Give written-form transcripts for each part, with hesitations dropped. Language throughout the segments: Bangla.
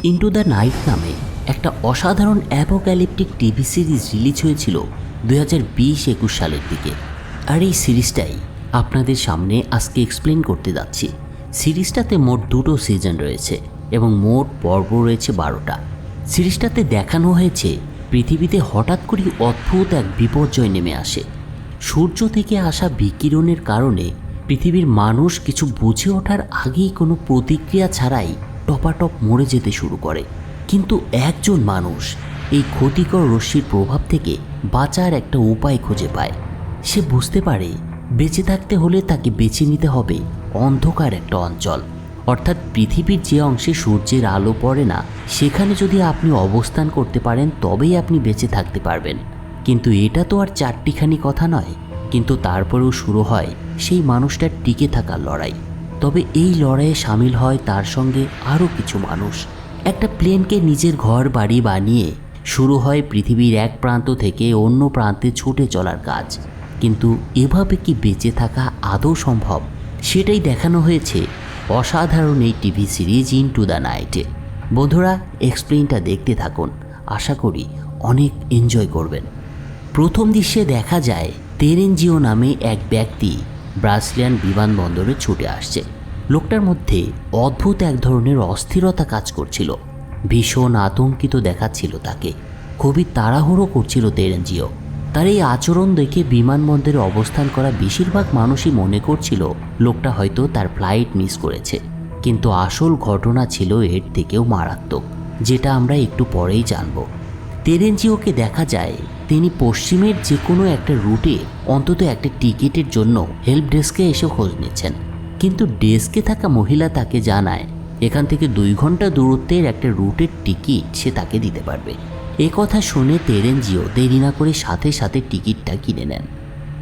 ইন্টু দ্য নাইট নামে একটা অসাধারণ অ্যাপোক্যালিপটিক টিভি সিরিজ রিলিজ হয়েছিল 2020-21 সালের দিকে। আর এই সিরিজটাই আপনাদের সামনে আজকে এক্সপ্লেন করতে যাচ্ছি। সিরিজটাতে মোট 2টো সিজন রয়েছে এবং মোট পর্ব রয়েছে 12টা। সিরিজটাতে দেখানো হয়েছে পৃথিবীতে হঠাৎ করে অদ্ভুত এক বিপর্যয় নেমে আসে। সূর্য থেকে আসা বিকিরণের কারণে পৃথিবীর মানুষ কিছু বুঝে ওঠার আগেই কোনো প্রতিক্রিয়া ছাড়াই টপাটপ মরে যেতে শুরু করে। কিন্তু একজন মানুষ এই ক্ষতিকর রশ্মির প্রভাব থেকে বাঁচার একটা উপায় খুঁজে পায়। সে বুঝতে পারে বেঁচে থাকতে হলে তাকে বেছে নিতে হবে অন্ধকার একটা অঞ্চল, অর্থাৎ পৃথিবীর যে অংশে সূর্যের আলো পড়ে না সেখানে যদি আপনি অবস্থান করতে পারেন তবেই আপনি বেঁচে থাকতে পারবেন। কিন্তু এটা তো আর চারটিখানি কথা নয়। কিন্তু তারপরেও শুরু হয় সেই মানুষটার টিকে থাকার লড়াই। তবে এই লড়াইয়ে সামিল হয় তার সঙ্গে আরও কিছু মানুষ। একটা প্লেনকে নিজের ঘর বাড়ি বানিয়ে শুরু হয় পৃথিবীর এক প্রান্ত থেকে অন্য প্রান্তে ছুটে চলার কাজ। কিন্তু এভাবে কি বেঁচে থাকা আদৌ সম্ভব, সেটাই দেখানো হয়েছে অসাধারণ এই টিভি সিরিজ ইন্টু দ্য নাইটে। বন্ধুরা, এক্সপ্লেনটা দেখতে থাকুন, আশা করি অনেক এনজয় করবেন। প্রথম দৃশ্যে দেখা যায় তেরেনজিও নামে এক ব্যক্তি ব্রাসিলিয়ান বিমানবন্দরে ছুটে আসছে। লোকটার মধ্যে অদ্ভুত এক ধরনের অস্থিরতা কাজ করছিল। ভীষণ আতঙ্কিত দেখাচ্ছিল তাকে। খুবই তাড়াহুড়ো করছিল তেরেনজিও। তার এই আচরণ দেখে বিমানবন্দরে অবস্থান করা বেশিরভাগ মানুষই মনে করছিল লোকটা হয়তো তার ফ্লাইট মিস করেছে। কিন্তু আসল ঘটনা ছিল এর থেকেও মারাত্মক, যেটা আমরা একটু পরেই জানব। তেরেনজিওকে দেখা যায় তিনি পশ্চিমের যে কোনো একটা রুটে অন্তত একটা টিকিটের জন্য হেল্প ডেস্কে এসে খোঁজ নিচ্ছেন। কিন্তু ডেস্কে থাকা মহিলা তাকে জানায় এখান থেকে 2 ঘন্টা দূরত্বের একটা রুটের টিকিট সে তাকে দিতে পারবে। এ কথা শুনে তেরেনজিও দেরি না করে সাথে সাথে টিকিটটা কিনে নেন।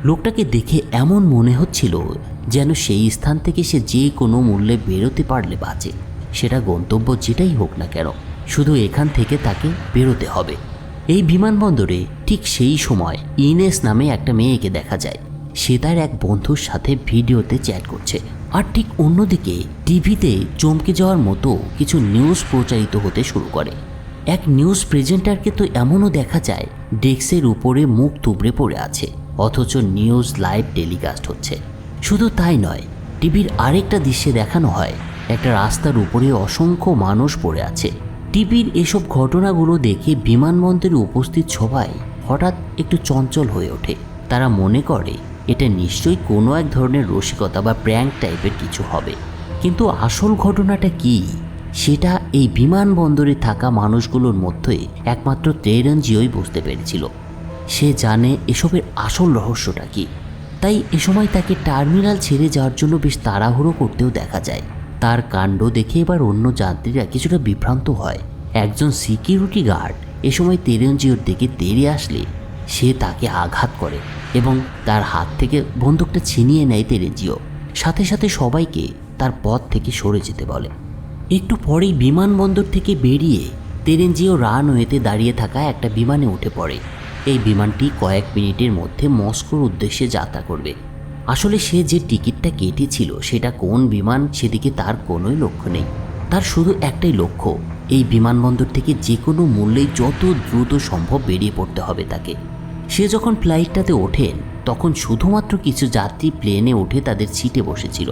লোকটাকে দেখে এমন মনে হচ্ছিল যেন সেই স্থান থেকে সে যে কোনো মূল্যে বেরোতে পারলে বাঁচে। সেটা গন্তব্য যেটাই হোক না কেন, শুধু এখান থেকে তাকে বেরোতে হবে। এই বিমানবন্দরে ঠিক সেই সময় ইনেস নামে একটা মেয়েকে দেখা যায়। সে তার এক বন্ধুর সাথে ভিডিওতে চ্যাট করছে। আর ঠিক অন্যদিকে টিভিতে চমকে যাওয়ার মতো কিছু নিউজ প্রচারিত হতে শুরু করে। এক নিউজ প্রেজেন্টারকে তো এমনও দেখা যায় ডেস্কের উপরে মুখ থুবড়ে পড়ে আছে, অথচ নিউজ লাইভ টেলিকাস্ট হচ্ছে। শুধু তাই নয়, টিভির আরেকটা দৃশ্যে দেখানো হয় একটা রাস্তার উপরে অসংখ্য মানুষ পড়ে আছে। টিভির এসব ঘটনাগুলো দেখে বিমানবন্দরে উপস্থিত সবাই হঠাৎ একটু চঞ্চল হয়ে ওঠে। তারা মনে করে এটা নিশ্চয়ই কোনো এক ধরনের রসিকতা বা প্র্যাঙ্ক টাইপের কিছু হবে। কিন্তু আসল ঘটনাটা কি, সেটা এই বিমানবন্দরে থাকা মানুষগুলোর মধ্যে একমাত্র তেরেনজিওই বুঝতে পেরেছিল। সে জানে এসবের আসল রহস্যটা কি। তাই এ সময় তাকে টার্মিনাল ছেড়ে যাওয়ার জন্য বেশ তাড়াহুড়ো করতেও দেখা যায়। তার কাণ্ড দেখে এবার অন্য যাত্রীরা কিছুটা বিভ্রান্ত হয়। একজন সিকিউরিটি গার্ড এ সময় তেরেনজিওর দিকে তেড়ে আসলে সে তাকে আঘাত করে এবং তার হাত থেকে বন্দুকটা ছিনিয়ে নেয় তেরেনজিও। সাথে সাথে সবাইকে তার পথ থেকে সরে যেতে বলে। একটু পরেই বিমানবন্দর থেকে বেরিয়ে তেরেনজিও রানওয়েতে দাঁড়িয়ে থাকা একটা বিমানে উঠে পড়ে। এই বিমানটি কয়েক মিনিটের মধ্যে মস্কোর উদ্দেশ্যে যাত্রা করবে। আসলে সে যে টিকিটটা কেটেছিল সেটা কোন বিমান সেদিকে তার কোনোই লক্ষ্য নেই। তার শুধু একটাই লক্ষ্য, এই বিমানবন্দর থেকে যে কোনো মূল্যেই যত দ্রুত সম্ভব বেরিয়ে পড়তে হবে তাকে। সে যখন ফ্লাইটটাতে ওঠেন তখন শুধুমাত্র কিছু যাত্রী প্লেনে উঠে তাদের সিটে বসেছিল।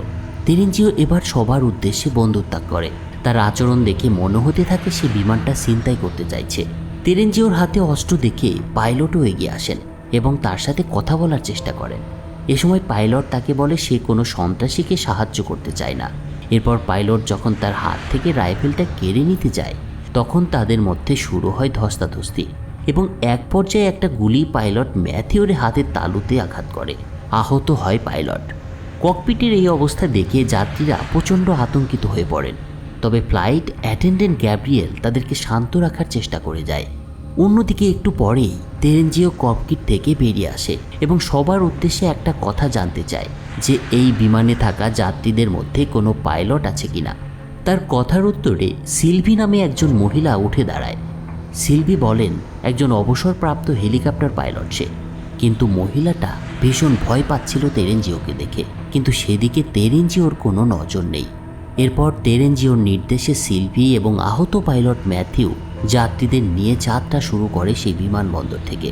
তেরেনজিও এবার সবার উদ্দেশ্যে বন্দুকতাক করে। তার আচরণ দেখে মনে হতে থাকে সে বিমানটা ছিনতাই করতে চাইছে। তেরেনজিওর হাতে অস্ত্র দেখে পাইলটও এগিয়ে আসেন এবং তার সাথে কথা বলার চেষ্টা করেন। এ সময় পাইলট তাকে বলে সে কোনো সন্ত্রাসীকে সাহায্য করতে চায় না। এরপর পাইলট যখন তার হাত থেকে রাইফেলটা কেড়ে নিতে যায় তখন তাদের মধ্যে শুরু হয় ধস্তাধস্তি এবং এক পর্যায়ে একটা গুলি পাইলট ম্যাথিওর হাতের তালুতে আঘাত করে। আহত হয় পাইলট। ককপিটের এই অবস্থা দেখে যাত্রীরা প্রচণ্ড আতঙ্কিত হয়ে পড়েন। তবে ফ্লাইট অ্যাটেন্ডেন্ট গ্যাব্রিয়েল তাদেরকে শান্ত রাখার চেষ্টা করে যায়। অন্যদিকে একটু পরেই তেরেনজিও ককপিট থেকে বেরিয়ে আসে এবং সবার উদ্দেশ্যে একটা কথা জানতে চায় যে এই বিমানে থাকা যাত্রীদের মধ্যে কোনো পাইলট আছে কিনা। তার কথার উত্তরে সিলভি নামে একজন মহিলা উঠে দাঁড়ায়। সিলভি বলেন একজন অবসরপ্রাপ্ত হেলিকপ্টার পাইলট সে। কিন্তু মহিলাটা ভীষণ ভয় পাচ্ছিল তেরেনজিওকে দেখে, কিন্তু সেদিকে তেরেনজিওর কোনো নজর নেই। এরপর তেরেনজিওর নির্দেশে সিলভি এবং আহত পাইলট ম্যাথিউ যাত্রীদের নিয়ে যাত্রা শুরু করে সেই বিমানবন্দর থেকে।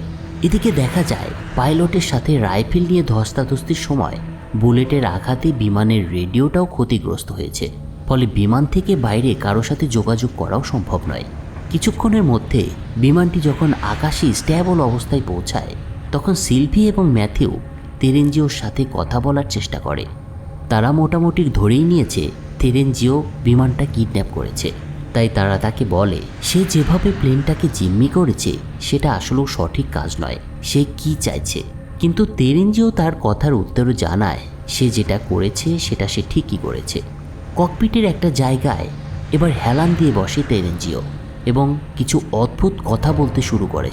এদিকে দেখা যায় পাইলটের সাথে রাইফেল নিয়ে ধস্তাধস্তির সময় বুলেটের আঘাতে বিমানের রেডিওটাও ক্ষতিগ্রস্ত হয়েছে। ফলে বিমান থেকে বাইরে কারো সাথে যোগাযোগ করাও সম্ভব নয়। কিছুক্ষণের মধ্যে বিমানটি যখন আকাশে স্ট্যাবল অবস্থায় পৌঁছায় তখন সিলভি এবং ম্যাথিউ তেরেনজিওর সাথে কথা বলার চেষ্টা করে। তারা মোটামুটি ধরেই নিয়েছে তেরেনজিও বিমানটা কিডন্যাপ করেছে, তাই তারা তাকে বলে সে যেভাবে প্লেনটাকে জিম্মি করেছে সেটা আসলেও সঠিক কাজ নয়, সে কি চাইছে। কিন্তু তেরেনজিও তার কথার উত্তরে জানায় সে যেটা করেছে সেটা সে ঠিকই করেছে। ককপিটের একটা জায়গায় এবার হেলান দিয়ে বসে তেরেনজিও এবং কিছু অদ্ভুত কথা বলতে শুরু করে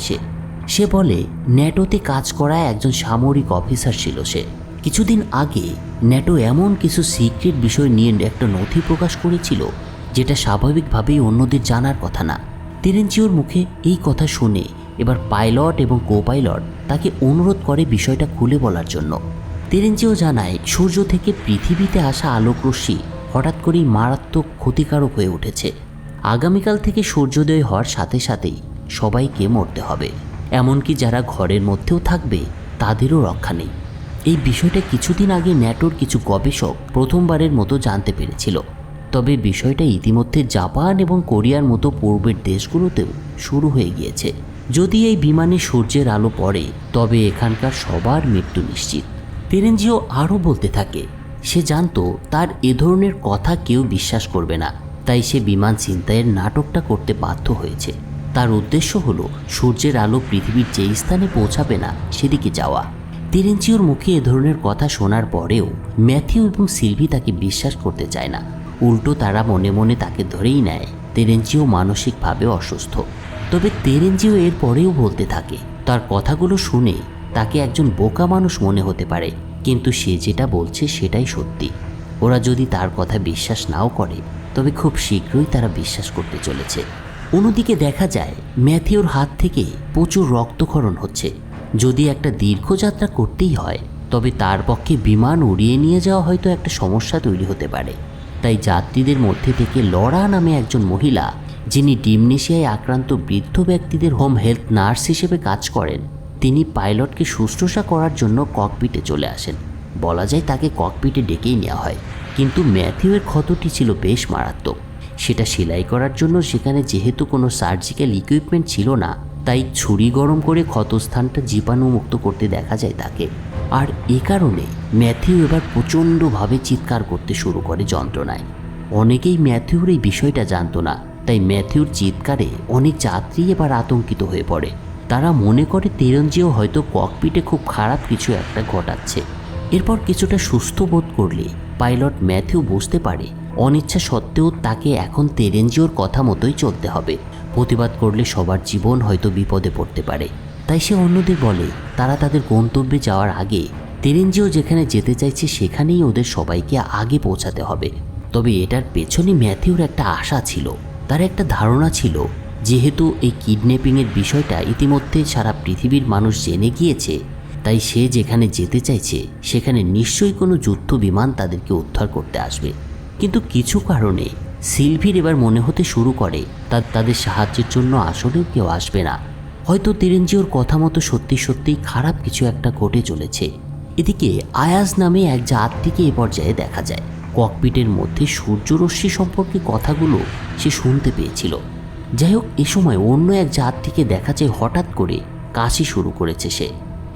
সে বলে ন্যাটোতে কাজ করা একজন সামরিক অফিসার ছিল সে। কিছুদিন আগে ন্যাটো এমন কিছু সিক্রেট বিষয় নিয়ে একটা নথি প্রকাশ করেছিল যেটা স্বাভাবিকভাবেই অন্যদের জানার কথা না। তেরেনজিওর মুখে এই কথা শুনে এবার পাইলট এবং কোপাইলট তাকে অনুরোধ করে বিষয়টা খুলে বলার জন্য। তেরেনজিও জানায় সূর্য থেকে পৃথিবীতে আসা আলোকরশ্মি হঠাৎ করেই মারাত্মক ক্ষতিকারক হয়ে উঠেছে। আগামীকাল থেকে সূর্যোদয় হওয়ার সাথে সাথেই সবাইকে মরতে হবে, এমনকি যারা ঘরের মধ্যেও থাকবে তাদেরও রক্ষা নেই। এই বিষয়টা কিছুদিন আগে ন্যাটোর কিছু গবেষক প্রথমবারের মতো জানতে পেরেছিল। তবে বিষয়টা ইতিমধ্যে জাপান এবং কোরিয়ার মতো পূর্বের দেশগুলোতেও শুরু হয়ে গিয়েছে। যদি এই বিমানে সূর্যের আলো পড়ে তবে এখানকার সবার মৃত্যু নিশ্চিত। তেরেনজিও আরও বলতে থাকে সে জানতো তার এ ধরনের কথা কেউ বিশ্বাস করবে না, তাই সে বিমান ছিনতাইয়ের নাটকটা করতে বাধ্য হয়েছে। তার উদ্দেশ্য হলো সূর্যের আলো পৃথিবীর যে স্থানে পৌঁছাবে না সেদিকে যাওয়া। তেরেনজিওর মুখে এ ধরনের কথা শোনার পরেও ম্যাথিউ এবং সিলভি তাকে বিশ্বাস করতে চায় না। উল্টো তারা মনে মনে তাকে ধরেই নেয় তেরেনজিও মানসিকভাবে অসুস্থ। তবে তেরেনজিও এর পরেও বলতে থাকে তার কথাগুলো শুনে তাকে একজন বোকা মানুষ মনে হতে পারে, কিন্তু সে যেটা বলছে সেটাই সত্যি। ওরা যদি তার কথা বিশ্বাস নাও করে তবে খুব শীঘ্রই তারা বিশ্বাস করতে চলেছে। অন্যদিকে দেখা যায় ম্যাথিউর হাত থেকে প্রচুর রক্তক্ষরণ হচ্ছে। যদি একটা দীর্ঘ যাত্রা করতেই হয় তবে তার পক্ষে বিমান উড়িয়ে নিয়ে যাওয়া হয়তো একটা সমস্যা তৈরি হতে পারে। তাই যাত্রীদের মধ্যে থেকে লরা নামে একজন মহিলা, যিনি ডিমনেশিয়ায় আক্রান্ত বৃদ্ধ ব্যক্তিদের হোম হেলথ নার্স হিসেবে কাজ করেন, তিনি পাইলটকে শুশ্রূষা করার জন্য ককপিটে চলে আসেন। বলা যায় তাকে ককপিটে ডেকেই নেওয়া হয়। কিন্তু ম্যাথিউয়ের ক্ষতটি ছিল বেশ মারাত্মক। সেটা সেলাই করার জন্য সেখানে যেহেতু কোনো সার্জিক্যাল ইকুইপমেন্ট ছিল না, তাই ছুরি গরম করে ক্ষতস্থানটা জীবাণুমুক্ত করতে দেখা যায় তাকে। আর এ কারণে ম্যাথিউ এবার প্রচণ্ডভাবে চিৎকার করতে শুরু করে যন্ত্রণায়। অনেকেই ম্যাথিউর এই বিষয়টা জানতো না, তাই ম্যাথিউর চিৎকারে অনেক যাত্রী এবার আতঙ্কিত হয়ে পড়ে। তারা মনে করে তেরেনজিও হয়তো ককপিটে খুব খারাপ কিছু একটা ঘটাচ্ছে। এরপর কিছুটা সুস্থ বোধ করলে পাইলট ম্যাথিউ বুঝতে পারে অনিচ্ছা সত্ত্বেও তাকে এখন তেরেনজিওর কথা মতোই চলতে হবে। প্রতিবাদ করলে সবার জীবন হয়তো বিপদে পড়তে পারে। তাই সে অন্যদের বলে তারা তাদের গন্তব্যে যাওয়ার আগে তেরেনজিও যেখানে যেতে চাইছে সেখানেই ওদের সবাইকে আগে পৌঁছাতে হবে। তবে এটার পেছনে ম্যাথিউর একটা আশা ছিল। তার একটা ধারণা ছিল যেহেতু এই কিডন্যাপিংয়ের বিষয়টা ইতিমধ্যে সারা পৃথিবীর মানুষ জেনে গিয়েছে, তাই সে যেখানে যেতে চাইছে সেখানে নিশ্চয়ই কোনো যুদ্ধ বিমান তাদেরকে উদ্ধার করতে আসবে। কিন্তু কিছু কারণে সিলভির এবার মনে হতে শুরু করে তাদের সাহায্যের জন্য আসলেও কেউ আসবে না। হয়তো তেরেনজিওর কথা মতো সত্যি সত্যিই খারাপ কিছু একটা ঘটে চলেছে। এদিকে আয়াজ নামে এক যাত্রীকে এ পর্যায়ে দেখা যায়। ককপিটের মধ্যে সূর্যরশ্মি সম্পর্কে কথাগুলো সে শুনতে পেয়েছিল। যাই হোক, এ সময় অন্য এক যাত্রীকে দেখা যায় হঠাৎ করে কাশি শুরু করেছে সে।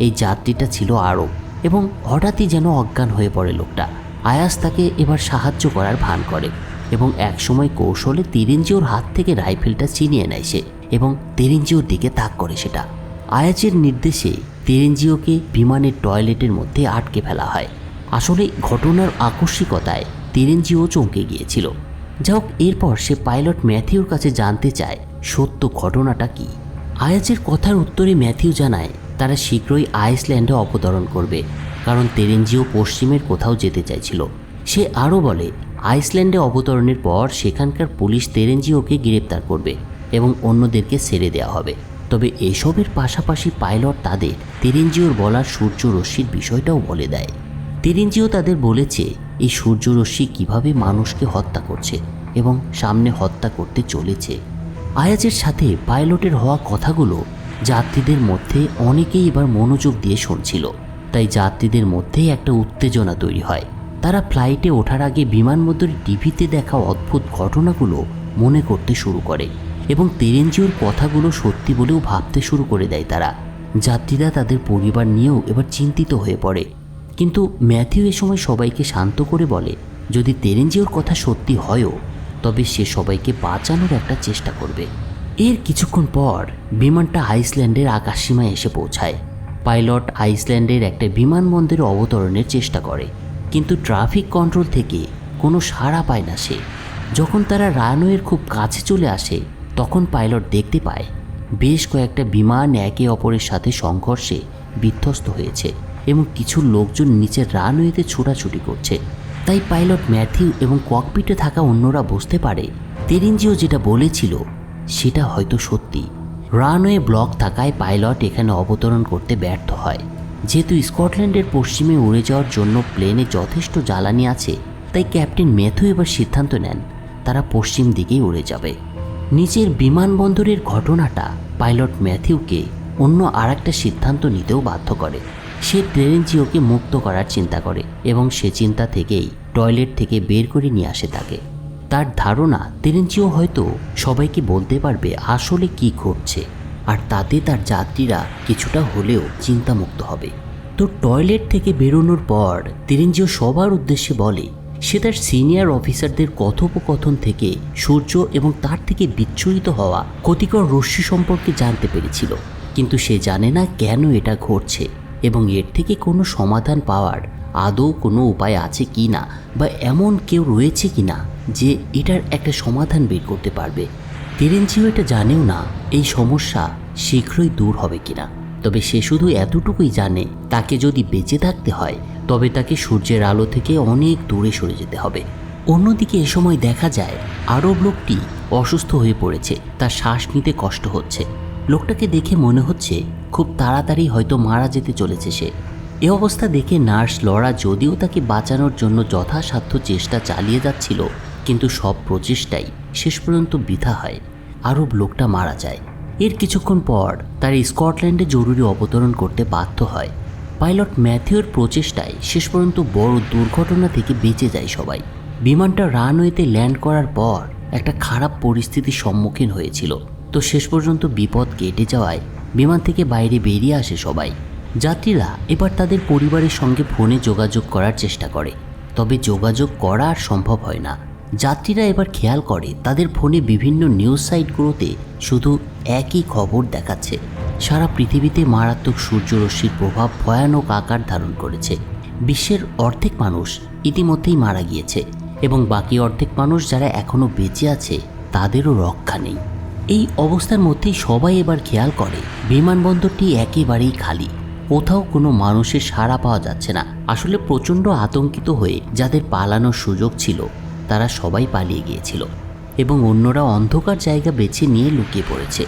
এই যাত্রীটা ছিল আরব এবং হঠাৎই যেন অজ্ঞান হয়ে পড়ে লোকটা। আয়াজ তাকে এবার সাহায্য করার ভান করে এবং একসময় কৌশলে তেরেনজিওর হাত থেকে রাইফেলটা ছিনিয়ে নেয় সে এবং তেরেনজিওর দিকে তাক করে সেটা। আয়াজের নির্দেশে তেরেনজিওকে বিমানের টয়লেটের মধ্যে আটকে ফেলা হয়। আসলে ঘটনার আকস্মিকতায় তেরেনজিও চমকে গিয়েছিল। যাই হোক, এরপর সে পাইলট ম্যাথিউর কাছে জানতে চায় সত্য ঘটনাটা কি। আয়াজের কথার উত্তরে ম্যাথিউ জানায় তারা শীঘ্রই আইসল্যান্ডে অবতরণ করবে, কারণ তেরেনজিও পশ্চিমের কোথাও যেতে চাইছিল। সে আরও বলে আইসল্যান্ডে অবতরণের পর সেখানকার পুলিশ তেরেনজিওকে গ্রেপ্তার করবে এবং অন্যদেরকে ছেড়ে দেওয়া হবে। তবে এসবের পাশাপাশি পাইলট তাদের তেরেনজিওর বলার সূর্যরশ্মির বিষয়টাও বলে দেয়। তেরেঞ্জিও তাদের বলেছে এই সূর্যরশ্মি কিভাবে মানুষকে হত্যা করছে এবং সামনে হত্যা করতে চলেছে। আয়াজের সাথে পাইলটের হওয়া কথাগুলো যাত্রীদের মধ্যে অনেকেই এবার মনোযোগ দিয়ে শুনছিল। তাই যাত্রীদের মধ্যে একটা উত্তেজনা তৈরি হয়। তারা ফ্লাইটে ওঠার আগে বিমানবন্দরে টিভিতে দেখা অদ্ভুত ঘটনাগুলো মনে করতে শুরু করে এবং তেরেঞ্জিওর কথাগুলো সত্যি বলেও ভাবতে শুরু করে দেয় তারা। যাত্রীরা তাদের পরিবার নিয়েও এবার চিন্তিত হয়ে পড়ে। কিন্তু ম্যাথিউ এ সময় সবাইকে শান্ত করে বলে যদি তেরেঞ্জিওর কথা সত্যি হয়ও তবে সে সবাইকে বাঁচানোর একটা চেষ্টা করবে। এর কিছুক্ষণ পর বিমানটা আইসল্যান্ডের আকাশসীমায় এসে পৌঁছায়। পাইলট আইসল্যান্ডের একটা বিমানবন্দরে অবতরণের চেষ্টা করে, কিন্তু ট্রাফিক কন্ট্রোল থেকে কোনো সাড়া পায় না সে। যখন তারা রানওয়ের খুব কাছে চলে আসে তখন পাইলট দেখতে পায় বেশ কয়েকটা বিমান একে অপরের সাথে সংঘর্ষে বিধ্বস্ত হয়েছে এবং কিছু লোকজন নিচের রানওয়েতে ছোটাছুটি করছে। তাই পাইলট ম্যাথিউ এবং ককপিটে থাকা অন্যরা বুঝতে পারে তেরেঞ্জিও যেটা বলেছিল সেটা হয়তো সত্যি। রানওয়ে ব্লক থাকায় পাইলট এখানে অবতরণ করতে ব্যর্থ হয়। যেহেতু স্কটল্যান্ডের পশ্চিমে উড়ে যাওয়ার জন্য প্লেনে যথেষ্ট জ্বালানি আছে, তাই ক্যাপ্টেন ম্যাথিউ এবার সিদ্ধান্ত নেন তারা পশ্চিম দিকেই উড়ে যাবে। নিচের বিমানবন্দরের ঘটনাটা পাইলট ম্যাথিউকে অন্য আর একটা সিদ্ধান্ত নিতেও বাধ্য করে। সে তেরেঞ্জিওকে মুক্ত করার চিন্তা করে এবং সে চিন্তা থেকেই টয়লেট থেকে বের করে নিয়ে আসে তাকে। তার ধারণা তেরেঞ্জিও হয়তো সবাইকে বলতে পারবে আসলে কি ঘটছে, আর তাতে তার যাত্রীরা কিছুটা হলেও চিন্তামুক্ত হবে। তো টয়লেট থেকে বেরোনোর পর তেরেঞ্জিও সবার উদ্দেশ্যে বলে সে তার সিনিয়র অফিসারদের কথোপকথন থেকে সূর্য এবং তার থেকে বিচ্ছুরিত হওয়া ক্ষতিকর রশ্মি সম্পর্কে জানতে পেরেছিল, কিন্তু সে জানে না কেন এটা ঘটছে এবং এর থেকে কোনো সমাধান পাওয়ার আদৌ কোনো উপায় আছে কি না, বা এমন কেউ রয়েছে কি না যে এটার একটা সমাধান বের করতে পারবে। তেরেঞ্জিও এটা জানেও না এই সমস্যা শীঘ্রই দূর হবে কিনা, তবে সে শুধু এতটুকুই জানে তাকে যদি বেঁচে থাকতে হয় তবে তাকে সূর্যের আলো থেকে অনেক দূরে সরে যেতে হবে। অন্যদিকে এ সময় দেখা যায় আরব লোকটি অসুস্থ হয়ে পড়েছে, তার শ্বাস নিতে কষ্ট হচ্ছে। লোকটাকে দেখে মনে হচ্ছে খুব তাড়াতাড়ি হয়তো মারা যেতে চলেছে সে। এ অবস্থা দেখে নার্স লরা যদিও তাকে বাঁচানোর জন্য যথাসাধ্য চেষ্টা চালিয়ে যাচ্ছিল, কিন্তু সব প্রচেষ্টাই শেষ পর্যন্ত বৃথা হয়। আরব লোকটা মারা যায়। এর কিছুক্ষণ পর তার স্কটল্যান্ডে জরুরি অবতরণ করতে বাধ্য হয়। পাইলট ম্যাথিউর প্রচেষ্টায় শেষ পর্যন্ত বড় দুর্ঘটনা থেকে বেঁচে যায় সবাই। বিমানটা রানওয়েতে ল্যান্ড করার পর একটা খারাপ পরিস্থিতির সম্মুখীন হয়েছিল, তো শেষ পর্যন্ত বিপদ কেটে যাওয়ায় বিমান থেকে বাইরে বেরিয়ে আসে সবাই। যাত্রীরা এবার তাদের পরিবারের সঙ্গে ফোনে যোগাযোগ করার চেষ্টা করে, তবে যোগাযোগ করা আর সম্ভব হয় না। যাত্রীরা এবার খেয়াল করে তাদের ফোনে বিভিন্ন নিউজ সাইটগুলোতে শুধু একই খবর দেখাচ্ছে, সারা পৃথিবীতে মারাত্মক সূর্যরশ্মির প্রভাব ভয়ানক আকার ধারণ করেছে। বিশ্বের অর্ধেক মানুষ ইতিমধ্যেই মারা গিয়েছে এবং বাকি অর্ধেক মানুষ যারা এখনও বেঁচে আছে তাদেরও রক্ষা নেই। এই অবস্থার মধ্যেই সবাই এবার খেয়াল করে বিমানবন্দরটি একেবারেই খালি, কোথাও কোনো মানুষের সাড়া পাওয়া যাচ্ছে না। আসলে প্রচণ্ড আতঙ্কিত হয়ে যাদের পালানোর সুযোগ ছিল তারা সবাই পালিয়ে গিয়েছিল এবং অন্যরা অন্ধকার জায়গা বেছে নিয়ে লুকিয়ে পড়েছে।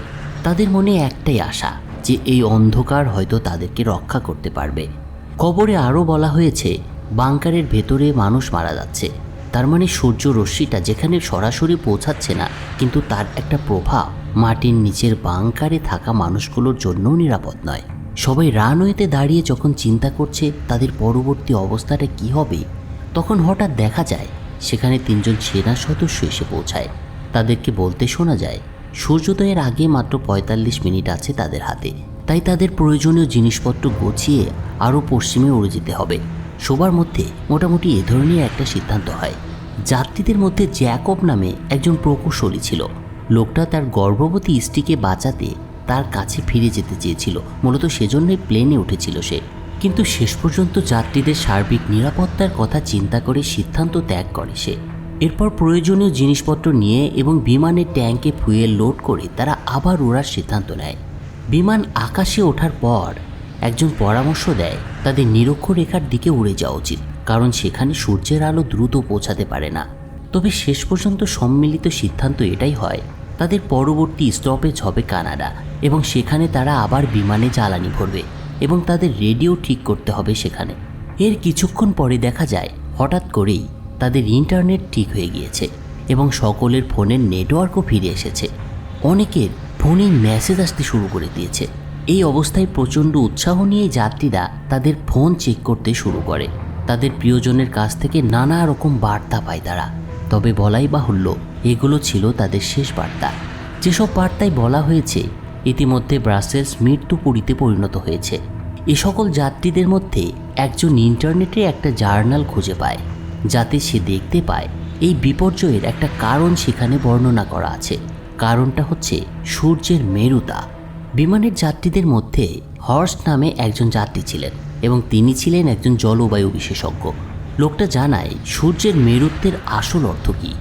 তাদের মনে একটাই আশা যে এই অন্ধকার হয়তো তাদেরকে রক্ষা করতে পারবে। খবরে আরও বলা হয়েছে বাংকারের ভেতরে মানুষ মারা যাচ্ছে, তার মানে সূর্য রশ্মিটা যেখানে সরাসরি পৌঁছাচ্ছে না, কিন্তু তার একটা প্রভাব মাটির নিচের বাংকারে থাকা মানুষগুলোর জন্যও নিরাপদ নয়। সবাই রানওয়েতে দাঁড়িয়ে যখন চিন্তা করছে তাদের পরবর্তী অবস্থাটা কি হবে, তখন হঠাৎ দেখা যায় সেখানে 3 জন সেনা সদস্য এসে পৌঁছায়। তাদেরকে বলতে শোনা যায় সূর্যোদয়ের আগে মাত্র 45 মিনিট আছে তাদের হাতে, তাই তাদের প্রয়োজনীয় জিনিসপত্র গুছিয়ে আরও পশ্চিমে উড়ে যেতে হবে। সবার মধ্যে মোটামুটি এ ধরনের একটা সিদ্ধান্ত হয়। যাত্রীদের মধ্যে জ্যাকব নামে একজন প্রকৌশলী ছিল। লোকটা তার গর্ভবতী স্ত্রীকে বাঁচাতে তার কাছে ফিরে যেতে চেয়েছিল, মূলত সেজন্যই প্লেনে উঠেছিল সে। কিন্তু শেষ পর্যন্ত যাত্রীদের সার্বিক নিরাপত্তার কথা চিন্তা করে সিদ্ধান্ত ত্যাগ করে সে। এরপর প্রয়োজনীয় জিনিসপত্র নিয়ে এবং বিমানের ট্যাঙ্কে ফুয়েল লোড করে তারা আবার ওড়ার সিদ্ধান্ত নেয়। বিমান আকাশে ওঠার পর একজন পরামর্শ দেয় তাদের নিরক্ষরেখার দিকে উড়ে যাওয়া উচিত, কারণ সেখানে সূর্যের আলো দ্রুত পৌঁছাতে পারে না। তবে শেষ পর্যন্ত সম্মিলিত সিদ্ধান্ত এটাই হয় তাদের পরবর্তী স্টপেজ হবে কানাডা, এবং সেখানে তারা আবার বিমানে জ্বালানি ভরবে এবং তাদের রেডিও ঠিক করতে হবে সেখানে। এর কিছুক্ষণ পরে দেখা যায় হঠাৎ করেই তাদের ইন্টারনেট ঠিক হয়ে গিয়েছে এবং সকলের ফোনের নেটওয়ার্কও ফিরে এসেছে। অনেকের ফোনেই মেসেজ আসতে শুরু করে দিয়েছে। এই অবস্থায় প্রচণ্ড উৎসাহ নিয়ে যাত্রীরা তাদের ফোন চেক করতে শুরু করে। তাদের প্রিয়জনের কাছ থেকে নানা রকম বার্তা পায় তারা। তবে বলাই বাহুল্য, এগুলো ছিল তাদের শেষ বার্তা। যেসব বার্তায় বলা হয়েছে ইতিমধ্যে ব্রাসেলস মৃত্যুপুরীতে পরিণত হয়েছে। এ সকল যাত্রীদের মধ্যে একজন ইন্টারনেটে একটা জার্নাল খুঁজে পায়, যাতে সে দেখতে পায় এই বিপর্যয়ের একটা কারণ সেখানে বর্ণনা করা আছে। কারণটা হচ্ছে সূর্যের মেরুতা। বিমানের যাত্রীদের মধ্যে হর্স্ট নামে একজন যাত্রী ছিলেন এবং তিনি ছিলেন একজন জলবায়ু বিশেষজ্ঞ। লোকটা জানায় সূর্যের মেরুত্বের আসল অর্থ কী।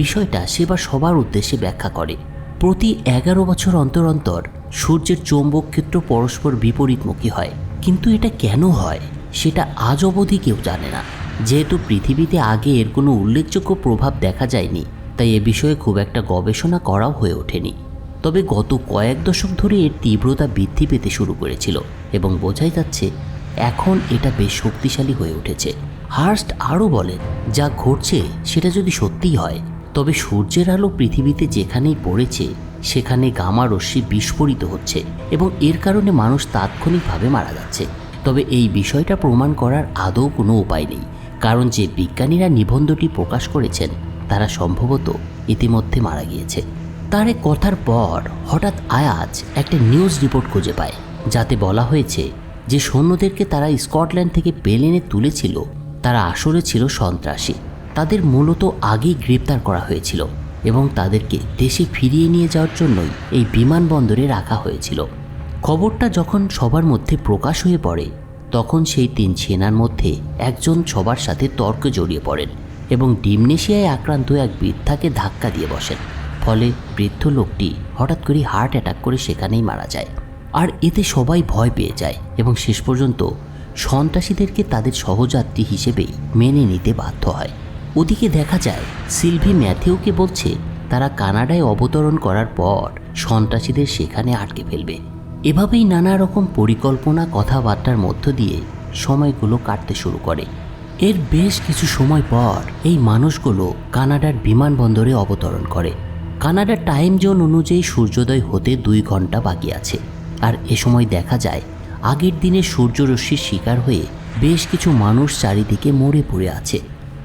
বিষয়টা সেবার সবার উদ্দেশ্যে ব্যাখ্যা করে। প্রতি 11 বছর অন্তর অন্তর সূর্যের চৌম্বক ক্ষেত্র পরস্পর বিপরীতমুখী হয়, কিন্তু এটা কেন হয় সেটা আজ অবধি কেউ জানে না। যেহেতু পৃথিবীতে আগে এর কোনো উল্লেখযোগ্য প্রভাব দেখা যায়নি, তাই এ বিষয়ে খুব একটা গবেষণা করাও হয়ে ওঠেনি। তবে গত কয়েক দশক ধরে এর তীব্রতা বৃদ্ধি পেতে শুরু করেছিল এবং বোঝাই যাচ্ছে এখন এটা বেশ শক্তিশালী হয়ে উঠেছে। হার্স্ট আরও বলেন, যা ঘটছে সেটা যদি সত্যিই হয়, তবে সূর্যের আলো পৃথিবীতে যেখানেই পড়েছে সেখানে গামা রশ্মি বিস্ফোরিত হচ্ছে এবং এর কারণে মানুষ তাৎক্ষণিকভাবে মারা যাচ্ছে। তবে এই বিষয়টা প্রমাণ করার আদৌ কোনো উপায় নেই, কারণ যে বিজ্ঞানীরা নিবন্ধটি প্রকাশ করেছেন তারা সম্ভবত ইতিমধ্যে মারা গিয়েছে। তার এক কথার পর হঠাৎ আয়াজ একটা নিউজ রিপোর্ট খুঁজে পায়, যাতে বলা হয়েছে যে সৈন্যদেরকে তারা স্কটল্যান্ড থেকে প্লেনে তুলেছিল তারা আসলে ছিল সন্ত্রাসী। তাদের মূলত আগেই গ্রেপ্তার করা হয়েছিল এবং তাদেরকে দেশে ফিরিয়ে নিয়ে যাওয়ার জন্যই এই বিমানবন্দরে রাখা হয়েছিল। খবরটা যখন সবার মধ্যে প্রকাশ হয়ে পড়ে, তখন সেই 3 সেনার মধ্যে একজন সবার সাথে তর্কে জড়িয়ে পড়েন এবং ডিমনেশিয়ায় আক্রান্ত এক বৃদ্ধাকে ধাক্কা দিয়ে বসেন। ফলে বৃদ্ধ লোকটি হঠাৎ করে হার্ট অ্যাটাক করে সেখানেই মারা যায়। আর এতে সবাই ভয় পেয়ে যায় এবং শেষ পর্যন্ত সন্ত্রাসীদেরকে তাদের সহযাত্রী হিসেবেই মেনে নিতে বাধ্য হয়। ওদিকে দেখা যায় সিলভি ম্যাথিউকে বলছে তারা কানাডায় অবতরণ করার পর সন্ত্রাসীদের সেখানে আটকে ফেলবে। এভাবেই নানা রকম পরিকল্পনা কথাবার্তার মধ্য দিয়ে সময়গুলো কাটতে শুরু করে। এর বেশ কিছু সময় পর এই মানুষগুলো কানাডার বিমানবন্দরে অবতরণ করে। কানাডার টাইম জোন অনুযায়ী সূর্যোদয় হতে 2 ঘন্টা বাকি আছে। আর এ সময় দেখা যায় আগের দিনে সূর্যরশ্মির শিকার হয়ে বেশ কিছু মানুষ চারিদিকে মরে পড়ে আছে।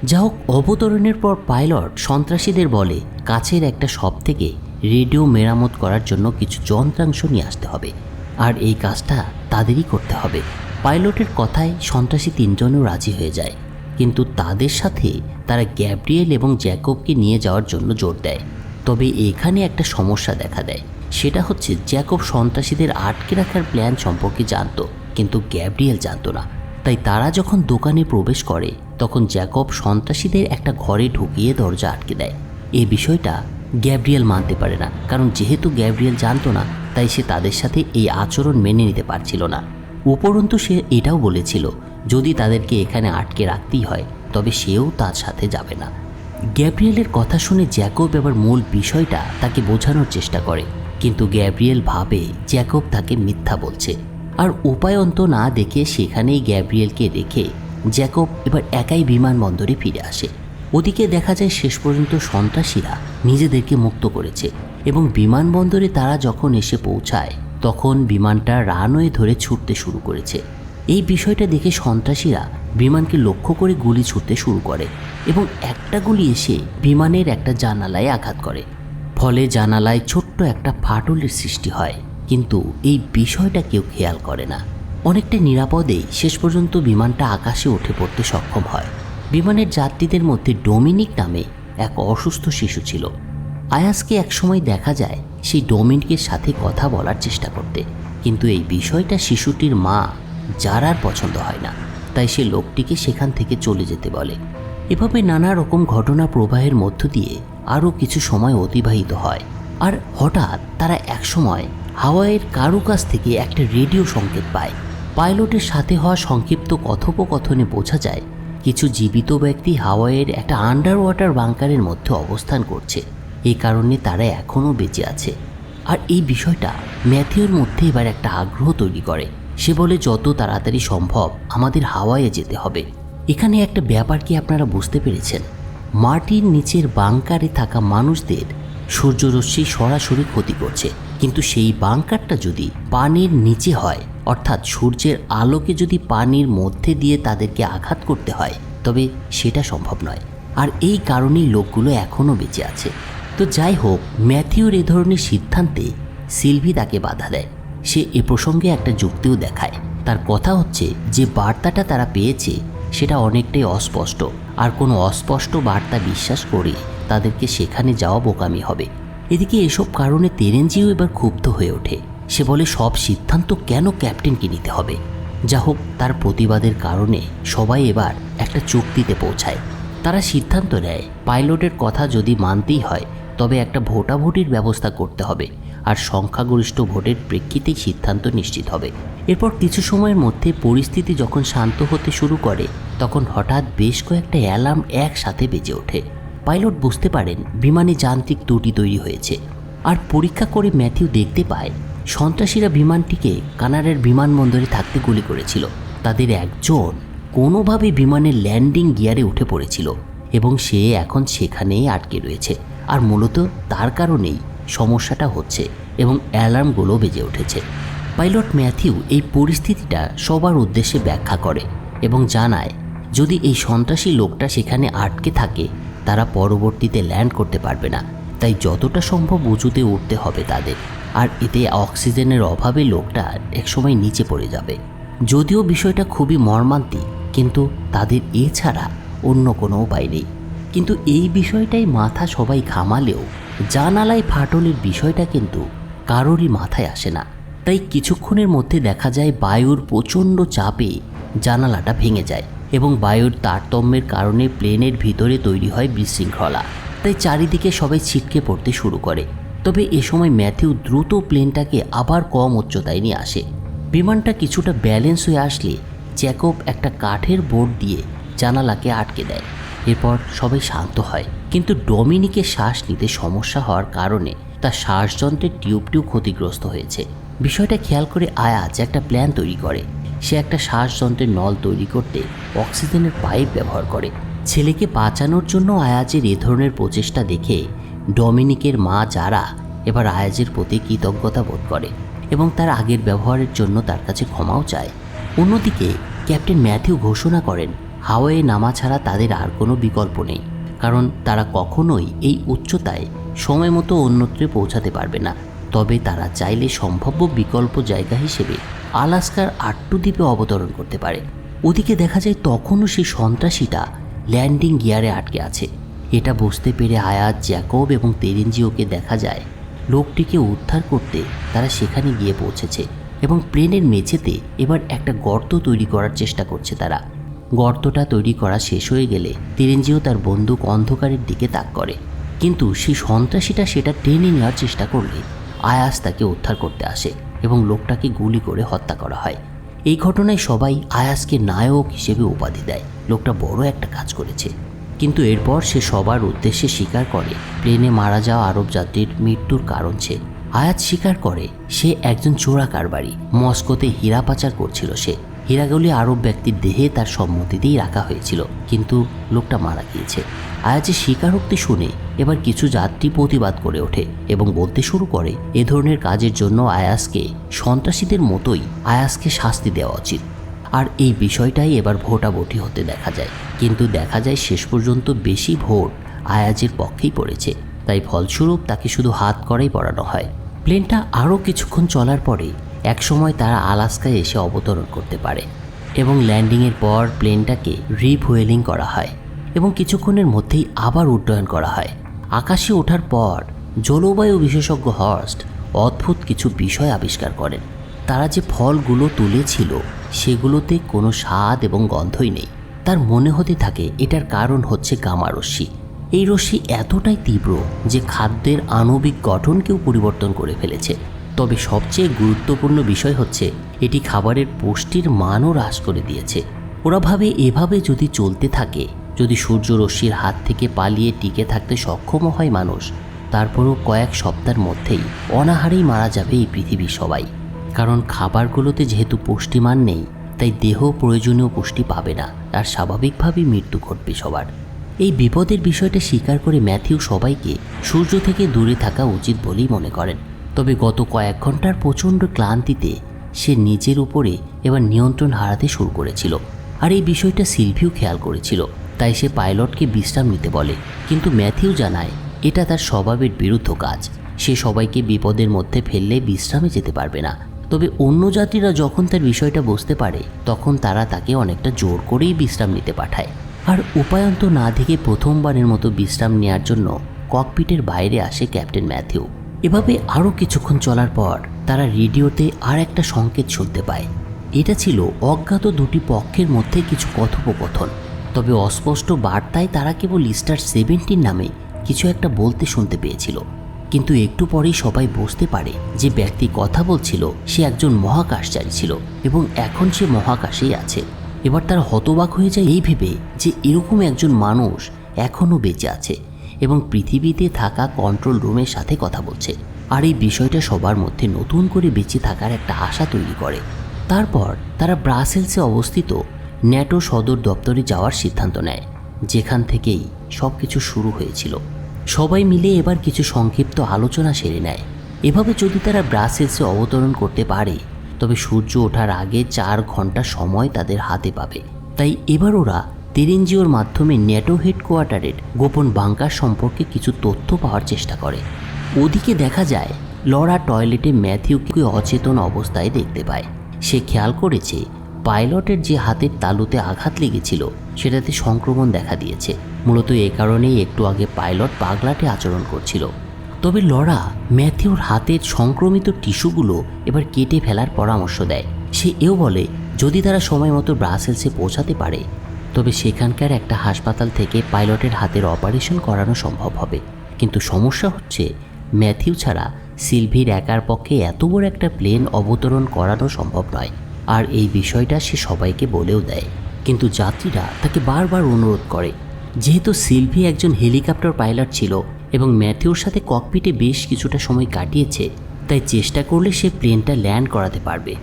যা হোক, অবতরণের পর পাইলট সন্ত্রাসীদের বলে কাছের একটা শপ থেকে রেডিও মেরামত করার জন্য কিছু যন্ত্রাংশ নিয়ে আসতে হবে, আর এই কাজটা তাদেরই করতে হবে। পাইলটের কথায় সন্ত্রাসী 3 জনও রাজি হয়ে যায়, কিন্তু তাদের সাথে তারা গ্যাব্রিয়েল এবং জ্যাকবকে নিয়ে যাওয়ার জন্য জোর দেয়। তবে এখানে একটা সমস্যা দেখা দেয়, সেটা হচ্ছে জ্যাকব সন্ত্রাসীদের আটকে রাখার প্ল্যান সম্পর্কে জানতো, কিন্তু গ্যাব্রিয়েল জানতো না। তাই তারা যখন দোকানে প্রবেশ করে তখন জ্যাকব সন্ত্রাসীদের একটা ঘরে ঢুকিয়ে দরজা আটকে দেয়। এই বিষয়টা গ্যাব্রিয়েল মানতে পারে না, কারণ যেহেতু গ্যাব্রিয়েল জানতো না, তাই সে তাদের সাথে এই আচরণ মেনে নিতে পারছিল না। উপরন্তু সে এটাও বলেছিল যদি তাদেরকে এখানে আটকে রাখতেই হয় তবে সেও তার সাথে যাবে না। গ্যাব্রিয়েলের কথা শুনে জ্যাকব এবার মূল বিষয়টা তাকে বোঝানোর চেষ্টা করে, কিন্তু গ্যাব্রিয়েল ভাবে জ্যাকব তাকে মিথ্যা বলছে। আর উপায়ন্ত না দেখে সেখানেই গ্যাব্রিয়েলকে রেখে জ্যাকব এবার একাই বিমানবন্দরে ফিরে আসে। ওদিকে দেখা যায় শেষ পর্যন্ত সন্ত্রাসীরা নিজেদেরকে মুক্ত করেছে এবং বিমানবন্দরে তারা যখন এসে পৌঁছায় তখন বিমানটা রানওয়ে ধরে ছুটতে শুরু করেছে। এই বিষয়টা দেখে সন্ত্রাসীরা বিমানকে লক্ষ্য করে গুলি ছুটতে শুরু করে এবং একটা গুলি এসে বিমানের একটা জানালায় আঘাত করে। ফলে জানালায় ছোট্ট একটা ফাটলের সৃষ্টি হয়, কিন্তু এই বিষয়টা কেউ খেয়াল করে না। অনেকটা নিরাপদেই শেষ পর্যন্ত বিমানটা আকাশে উঠে পড়তে সক্ষম হয়। বিমানের যাত্রীদের মধ্যে ডোমিনিক নামে এক অসুস্থ শিশু ছিল। আয়াজকে একসময় দেখা যায় সেই ডোমিনিকের সাথে কথা বলার চেষ্টা করতে, কিন্তু এই বিষয়টা শিশুটির মা যারার পছন্দ হয় না, তাই সে লোকটিকে সেখান থেকে চলে যেতে বলে। এভাবে নানা রকম ঘটনা প্রবাহের মধ্য দিয়ে আরও কিছু সময় অতিবাহিত হয়। আর হঠাৎ তারা একসময় হাওয়াইয়ের কারো কাছ থেকে একটা রেডিও সংকেত পায়। পাইলটের সাথে হওয়া সংক্ষিপ্ত কথোপকথনে বোঝা যায় কিছু জীবিত ব্যক্তি হাওয়াইয়ের একটা আন্ডার ওয়াটার বাংকারের মধ্যে অবস্থান করছে। এই কারণে তারা এখনও বেঁচে আছে। আর এই বিষয়টা ম্যাথিউর মধ্যে এবার একটা আগ্রহ তৈরি করে, সে বলে যত তাড়াতাড়ি সম্ভব আমাদের হাওয়ায় যেতে হবে। এখানে একটা ব্যাপার কি আপনারা বুঝতে পেরেছেন? মাটির নিচের বাংকারে থাকা মানুষদের সূর্যরশ্মি সরাসরি ক্ষতি করছে, কিন্তু সেই বাংকারটা যদি পানির নিচে হয়, অর্থাৎ সূর্যের আলোকে যদি পানির মধ্যে দিয়ে তাদেরকে আঘাত করতে হয়, তবে সেটা সম্ভব নয়। আর এই কারণেই লোকগুলো এখনও বেঁচে আছে। তো যাই হোক, ম্যাথিউর এ ধরনের সিদ্ধান্তে সিলভি তাকে বাধা দেয়। সে এ প্রসঙ্গে একটা যুক্তিও দেখায়। তার কথা হচ্ছে যে বার্তাটা তারা পেয়েছে সেটা অনেকটাই অস্পষ্ট, আর কোনো অস্পষ্ট বার্তা বিশ্বাস করে তাদেরকে সেখানে যাওয়া বোকামি হবে। এদিকে এসব কারণে তেরেঞ্জিও এবার ক্ষুব্ধ হয়ে ওঠে। সে বলে সব সিদ্ধান্ত কেন ক্যাপ্টেনকে নিতে হবে। যা হোক, তার প্রতিবাদের কারণে সবাই এবার একটা চুক্তিতে পৌঁছায়। তারা সিদ্ধান্ত নেয় পাইলটের কথা যদি মানতেই হয় তবে একটা ভোটাভুটির ব্যবস্থা করতে হবে, আর সংখ্যাগরিষ্ঠ ভোটের প্রেক্ষিতেই সিদ্ধান্ত নিশ্চিত হবে। এরপর কিছু সময়ের মধ্যে পরিস্থিতি যখন শান্ত হতে শুরু করে, তখন হঠাৎ বেশ কয়েকটা অ্যালার্ম একসাথে বেজে ওঠে। পাইলট বুঝতে পারেন বিমানে যান্ত্রিক ত্রুটি তৈরি হয়েছে, আর পরীক্ষা করে ম্যাথিউ দেখতে পায় সন্ত্রাসীরা বিমানটিকে কানাডার বিমানবন্দরে থাকতে গুলি করেছিল। তাদের একজন কোনোভাবে বিমানের ল্যান্ডিং গিয়ারে উঠে পড়েছিল এবং সে এখন সেখানেই আটকে রয়েছে, আর মূলত তার কারণেই সমস্যাটা হচ্ছে এবং অ্যালার্মগুলো বেজে উঠেছে। পাইলট ম্যাথিউ এই পরিস্থিতিটা সবার উদ্দেশ্যে ব্যাখ্যা করে এবং জানায় যদি এই সন্ত্রাসী লোকটা সেখানে আটকে থাকে তারা পরবর্তীতে ল্যান্ড করতে পারবে না, তাই যতটা সম্ভব উঁচুতে উঠতে হবে তাদের, আর এতে অক্সিজেনের অভাবে লোকটা একসময় নিচে পড়ে যাবে। যদিও বিষয়টা খুবই মর্মান্তিক, কিন্তু তাদের এছাড়া অন্য কোনো উপায় নেই। কিন্তু এই বিষয়টাই মাথা সবাই ঘামালেও জানালায় ফাটলের বিষয়টা কিন্তু কারোরই মাথায় আসে না। তাই কিছুক্ষণের মধ্যে দেখা যায় বায়ুর প্রচণ্ড চাপে জানালাটা ভেঙে যায় এবং বায়ুর তারতম্যের কারণে প্লেনের ভিতরে তৈরি হয় বিশৃঙ্খলা। তাই চারিদিকে সবাই ছিটকে পড়তে শুরু করে। তবে এ সময় ম্যাথিউ দ্রুত প্লেনটাকে আবার কম উচ্চতায় নিয়ে আসে। বিমানটা কিছুটা ব্যালেন্স হয়ে আসলে জ্যাকব একটা কাঠের বোর্ড দিয়ে জানালাকে আটকে দেয়। এরপর সবাই শান্ত হয়, কিন্তু ডমিনিকের শ্বাস নিতে সমস্যা হওয়ার কারণে তার শ্বাসযন্ত্রের টিউবটিও ক্ষতিগ্রস্ত হয়েছে। বিষয়টা খেয়াল করে আয়াজ একটা প্ল্যান তৈরি করে। সে একটা শ্বাসযন্ত্রের নল তৈরি করতে অক্সিজেনের পাইপ ব্যবহার করে। ছেলেকে বাঁচানোর জন্য আয়াজের এ ধরনের প্রচেষ্টা দেখে ডমিনিকের মা যারা এবার আয়াজের প্রতি কৃতজ্ঞতা বোধ করে এবং তার আগের ব্যবহারের জন্য তার কাছে ক্ষমাও চায়। অন্যদিকে ক্যাপ্টেন ম্যাথিউ ঘোষণা করেন হাওয়ায় নামা ছাড়া তাদের আর কোনো বিকল্প নেই, কারণ তারা কখনোই এই উচ্চতায় সময় মতো অন্যত্রে পৌঁছাতে পারবে না। তবে তারা চাইলে সম্ভাব্য বিকল্প জায়গা হিসেবে আলাস্কার আট্টু দ্বীপে অবতরণ করতে পারে। ওদিকে দেখা যায় তখনও সেই সন্ত্রাসীটা ল্যান্ডিং গিয়ারে আটকে আছে। এটা বুঝতে পেরে আয়াজ, জ্যাকব এবং তেরেঞ্জিওকে দেখা যায় লোকটিকে উদ্ধার করতে তারা সেখানে গিয়ে পৌঁছেছে এবং প্লেনের মেঝেতে এবার একটা গর্ত তৈরি করার চেষ্টা করছে তারা। গর্তটা তৈরি করা শেষ হয়ে গেলে তেরেঞ্জিও তার বন্দুক অন্ধকারের দিকে তাক করে, কিন্তু সেই সন্ত্রাসীটা সেটা টেনে নেওয়ার চেষ্টা করলে আয়াজ তাকে উদ্ধার করতে আসে এবং লোকটাকে গুলি করে হত্যা করা হয়। এই ঘটনায় সবাই আয়াজকে নায়ক হিসেবে উপাধি দেয়। লোকটা বড় একটা কাজ করেছে। কিন্তু এরপর সে সবার উদ্দেশ্যে স্বীকার করে প্লেনে মারা যাওয়া আরব যাত্রীর মৃত্যুর কারণ সে। আয়াজ স্বীকার করে সে একজন চোরা কারবারি, মস্কোতে হীরা পাচার করছিল। সে হীরাগুলি আরব ব্যক্তির দেহে তার সম্মতিতেই রাখা হয়েছিল, কিন্তু লোকটা মারা গিয়েছে। আয়াজের স্বীকারোক্তি শুনে এবার কিছু যাত্রী প্রতিবাদ করে ওঠে এবং বলতে শুরু করে এ ধরনের কাজের জন্য আয়াজকে সন্ত্রাসীদের মতোই আয়াজকে শাস্তি দেওয়া উচিত। আর এই বিষয়টাই এবার ভোটাভুটি হতে দেখা যায়, কিন্তু দেখা যায় শেষ পর্যন্ত বেশি ভোট আয়াজের পক্ষেই পড়েছে। তাই ফলস্বরূপ তাকে শুধু হাত করাই পড়ানো হয়। প্লেনটা আরও কিছুক্ষণ চলার পরে একসময় তারা আলাস্কায় এসে অবতরণ করতে পারে এবং ল্যান্ডিংয়ের পর প্লেনটাকে রিফুয়েলিং করা হয় এবং কিছুক্ষণের মধ্যেই আবার উড্ডয়ন করা হয়। আকাশে ওঠার পর জলবায়ু বিশেষজ্ঞ হর্স্ট অদ্ভুত কিছু বিষয় আবিষ্কার করেন। তারা যে ফলগুলো তুলেছিল সেগুলোতে কোনো স্বাদ এবং গন্ধই নেই। তার মনে হতে থাকে এটার কারণ হচ্ছে গামা রশ্মি। এই রশ্মি এতটাই তীব্র যে খাদ্যের আণবিক গঠনকেও পরিবর্তন করে ফেলেছে। তবে সবচেয়ে গুরুত্বপূর্ণ বিষয় হচ্ছে এটি খাবারের পুষ্টির মানও হ্রাস করে দিয়েছে। ওরা ভাবে এভাবে যদি চলতে থাকে, যদি সূর্যরশ্মির হাত থেকে পালিয়ে টিকে থাকতে সক্ষম হয় মানুষ, তারপরও কয়েক সপ্তাহের মধ্যেই অনাহারেই মারা যাবে এই পৃথিবীর সবাই। কারণ খাবারগুলোতে যেহেতু পুষ্টিমান নেই, তাই দেহ প্রয়োজনীয় পুষ্টি পাবে না, আর স্বাভাবিকভাবেই মৃত্যু ঘটবে সবার। এই বিপদের বিষয়টা স্বীকার করে ম্যাথিউ সবাইকে সূর্য থেকে দূরে থাকা উচিত বলেই মনে করেন। তবে গত কয়েক ঘন্টার প্রচণ্ড ক্লান্তিতে সে নিজের উপরে এবার নিয়ন্ত্রণ হারাতে শুরু করেছিল, আর এই বিষয়টা সিলভিও খেয়াল করেছিল। তাই সে পাইলটকে বিশ্রাম নিতে বলে, কিন্তু ম্যাথিউ জানায় এটা তার স্বভাবের বিরুদ্ধ কাজ। সে সবাইকে বিপদের মধ্যে ফেললে বিশ্রামে যেতে পারবে না। তবে অন্য যাত্রীরা যখন তার বিষয়টা বুঝতে পারে, তখন তারা তাকে অনেকটা জোর করেই বিশ্রাম নিতে পাঠায়। আর উপায়ন্ত না দেখে প্রথমবারের মতো বিশ্রাম নেওয়ার জন্য ককপিটের বাইরে আসে ক্যাপ্টেন ম্যাথিউ। এভাবে আরও কিছুক্ষণ চলার পর তারা রেডিওতে আর একটা সংকেত শুনতে পায়। এটা ছিল অজ্ঞাত দুটি পক্ষের মধ্যে কিছু কথোপকথন। তবে অস্পষ্ট বার্তায় তারা কেবল স্টার 17 নামে কিছু একটা বলতে শুনতে পেয়েছিল। কিন্তু একটু পরেই সবাই বুঝতে পারে যে ব্যক্তি কথা বলছিল সে একজন মহাকাশচারী ছিল, এবং এখন সে মহাকাশেই আছে। এবার তারা হতবাক হয়ে যায় এই ভেবে যে এরকম একজন মানুষ এখনও বেঁচে আছে এবং পৃথিবীতে থাকা কন্ট্রোল রুমের সাথে কথা বলছে। আর এই বিষয়টা সবার মধ্যে নতুন করে বেঁচে থাকার একটা আশা তৈরি করে। তারপর তারা ব্রাসেলসে অবস্থিত ন্যাটো সদর দপ্তরে যাওয়ার সিদ্ধান্ত নেয়, যেখান থেকেই সব কিছু শুরু হয়েছিল। সবাই মিলে এবার কিছু সংক্ষিপ্ত আলোচনা সেরে নেয়। এভাবে যদি তারা ব্রাসেলসে অবতরণ করতে পারে, তবে সূর্য ওঠার আগে 4 ঘন্টা সময় তাদের হাতে পাবে। তাই এবার ওরা তেরেঞ্জিওর মাধ্যমে ন্যাটো হেডকোয়ার্টারের গোপন বাংকার সম্পর্কে কিছু তথ্য পাওয়ার চেষ্টা করে। ওদিকে দেখা যায় লরা টয়লেটে ম্যাথিউকে অচেতন অবস্থায় দেখতে পায়। সে খেয়াল করেছে পাইলটের যে হাতের তালুতে আঘাত লেগেছিল সেটাতে সংক্রমণ দেখা দিয়েছে। মূলত এ কারণেই একটু আগে পাইলট পাগলাটে আচরণ করছিল। তবে লরা ম্যাথিউর হাতের সংক্রমিত টিস্যুগুলো এবার কেটে ফেলার পরামর্শ দেয়। সে এও বলে যদি তারা সময় মতো ব্রাসেলসে পৌঁছাতে পারে, তবে সেখানকার একটা হাসপাতাল থেকে পাইলটের হাতের অপারেশন করানো সম্ভব হবে। কিন্তু সমস্যা হচ্ছে ম্যাথিউ ছাড়া সিলভির একার পক্ষে এত বড় একটা প্লেন অবতরণ করানো সম্ভব নয়। আর এই বিষয়টা সে সবাইকে বলেও দেয়, কিন্তু যাত্রীরা তাকে বারবার অনুরোধ করে। যেহেতু সিলভি একজন হেলিকপ্টার পাইলট ছিল এবং ম্যাথিউর সাথে ককপিটে বেশ কিছুটা সময় কাটিয়েছে, তাই চেষ্টা করলে সে প্লেনটা ল্যান্ড করাতে পারবে।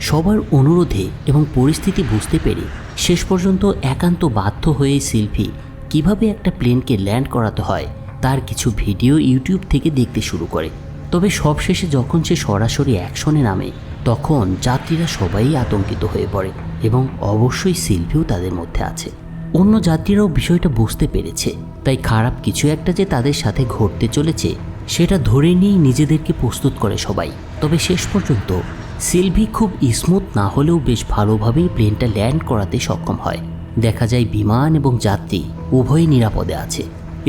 সবার অনুরোধে এবং পরিস্থিতি বুঝতে পেরে শেষ পর্যন্ত একান্ত বাধ্য হয়ে সিলভি কিভাবে একটা প্লেনকে ল্যান্ড করাতে হয় তার কিছু ভিডিও ইউটিউব থেকে দেখতে শুরু করে। তবে সবশেষে যখন সে সরাসরি অ্যাকশনে নামে, তখন যাত্রীরা সবাই আতঙ্কিত হয়ে পড়ে এবং অবশ্যই সিলভিও তাদের মধ্যে আছে। অন্য যাত্রীরাও বিষয়টা বুঝতে পেরেছে, তাই খারাপ কিছু একটা যে তাদের সাথে ঘটতে চলেছে সেটা ধরে নিয়েই নিজেদেরকে প্রস্তুত করে সবাই। তবে শেষ পর্যন্ত সিলভি খুব স্মুথ না হলেও বেশ ভালোভাবেই প্লেনটা ল্যান্ড করাতে সক্ষম হয়। দেখা যায় বিমান এবং যাত্রী উভয়ই নিরাপদে আছে।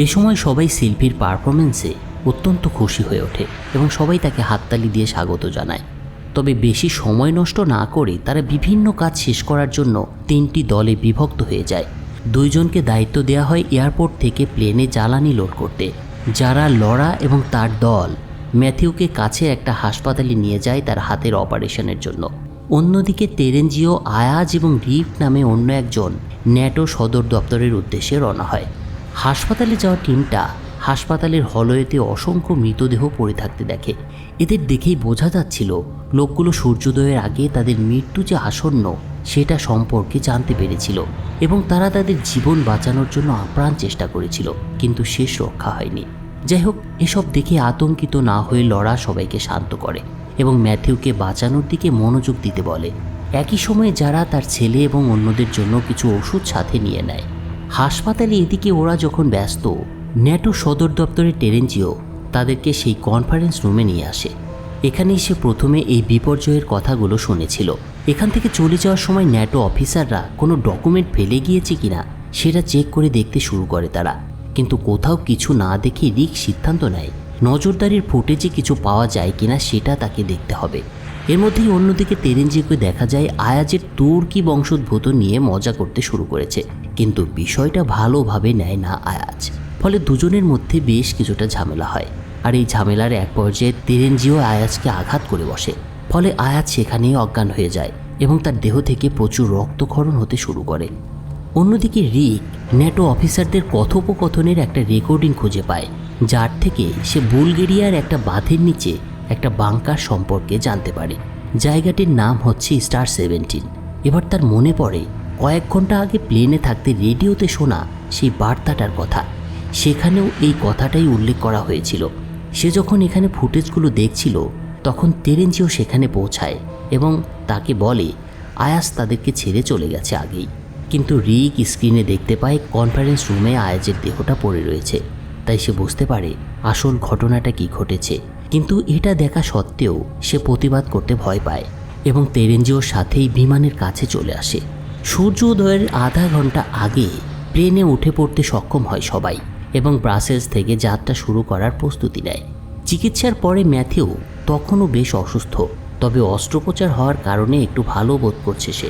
এ সময় সবাই সিলভির পারফরমেন্সে অত্যন্ত খুশি হয়ে ওঠে এবং সবাই তাকে হাততালি দিয়ে স্বাগত জানায়। তবে বেশি সময় নষ্ট না করে তারা বিভিন্ন কাজ শেষ করার জন্য 3টি দলে বিভক্ত হয়ে যায়। 2 জনকে দায়িত্ব দেওয়া হয় এয়ারপোর্ট থেকে প্লেনে জ্বালানি লোড করতে, যারা লরা এবং তার দল ম্যাথিউকে কাছে একটা হাসপাতালে নিয়ে যায় তার হাতের অপারেশনের জন্য। অন্যদিকে তেরেঞ্জিও, আয়াজ এবং রিফ নামে অন্য একজন ন্যাটো সদর দপ্তরের উদ্দেশ্যে রওনা হয়। হাসপাতালে যাওয়া টিমটা হাসপাতালের হলওয়েতে অসংখ্য মৃতদেহ পড়ে থাকতে দেখে। এদের দেখেই বোঝা যাচ্ছিল লোকগুলো সূর্যোদয়ের আগে তাদের মৃত্যু যে আসন্ন সেটা সম্পর্কে জানতে পেরেছিল এবং তারা তাদের জীবন বাঁচানোর জন্য আপ্রাণ চেষ্টা করেছিল, কিন্তু শেষ রক্ষা হয়নি। যাই হোক, এসব দেখে আতঙ্কিত না হয়ে লরা সবাইকে শান্ত করে এবং ম্যাথিউকে বাঁচানোর দিকে মনোযোগ দিতে বলে। একই সময়ে যারা তার ছেলে এবং অন্যদের জন্য কিছু ওষুধ সাথে নিয়ে নেয়। হাসপাতালে এদিকে ওরা যখন ব্যস্ত, ন্যাটো সদর দপ্তরের তেরেঞ্জিও তাদেরকে সেই কনফারেন্স রুমে নিয়ে আসে। এখানেই সে প্রথমে এই বিপর্যয়ের কথাগুলো শুনেছিল। এখান থেকে চলে যাওয়ার সময় ন্যাটো অফিসাররা কোনো ডকুমেন্ট ফেলে গিয়েছে কিনা সেটা চেক করে দেখতে শুরু করে তারা, কিন্তু কোথাও কিছু না দেখে রিক সিদ্ধান্ত নেয় নজরদারির ফুটেজে কিছু পাওয়া যায় কিনা সেটা তাকে দেখতে হবে। এর মধ্যেই অন্যদিকে তেরেঞ্জিওকে দেখা যায় আয়াজের তুর্কি বংশোদ্ভূত নিয়ে মজা করতে শুরু করেছে, কিন্তু বিষয়টা ভালোভাবে নেয় না আয়াজ। ফলে দুজনের মধ্যে বেশ কিছুটা ঝামেলা হয়, আর এই ঝামেলার এক পর্যায়ে তেরেঞ্জিও আয়াজকে আঘাত করে বসে। ফলে আয়াজ সেখানেই অজ্ঞান হয়ে যায় এবং তার দেহ থেকে প্রচুর রক্তক্ষরণ হতে শুরু করে। অন্যদিকে রিক ন্যাটো অফিসারদের কথোপকথনের একটা রেকর্ডিং খুঁজে পায়, যার থেকে সে বুলগেরিয়ার একটা বাঁধের নিচে একটা বাংকার সম্পর্কে জানতে পারে জায়গাটির নাম হচ্ছে স্টার 17। এবার তার মনে পড়ে কয়েক ঘন্টা আগে প্লেনে থাকতে রেডিওতে শোনা সেই বার্তাটার কথা। সেখানেও এই কথাটাই উল্লেখ করা হয়েছিল। সে যখন এখানে ফুটেজগুলো দেখছিল তখন তেরেঞ্জিও সেখানে পৌঁছায় এবং তাকে বলে আয়াজ তাদেরকে ছেড়ে চলে গেছে আগেই। কিন্তু রিক স্ক্রিনে দেখতে পায় কনফারেন্স রুমে আয়াজের দেহটা পড়ে রয়েছে। তাই সে বুঝতে পারে আসল ঘটনাটা কি ঘটেছে। কিন্তু এটা দেখা সত্ত্বেও সে প্রতিবাদ করতে ভয় পায় এবং তেরেঞ্জিওর সাথেই বিমানের কাছে চলে আসে। সূর্যোদয়ের আধা ঘন্টা আগে প্লেনে উঠে পড়তে সক্ষম হয় সবাই এবং ব্রাসেলস থেকে যাত্রা শুরু করার প্রস্তুতি নেয়। চিকিৎসার পরে ম্যাথিউ তখনও বেশ অসুস্থ, তবে অস্ত্রোপচার হওয়ার কারণে একটু ভালো বোধ করছে সে।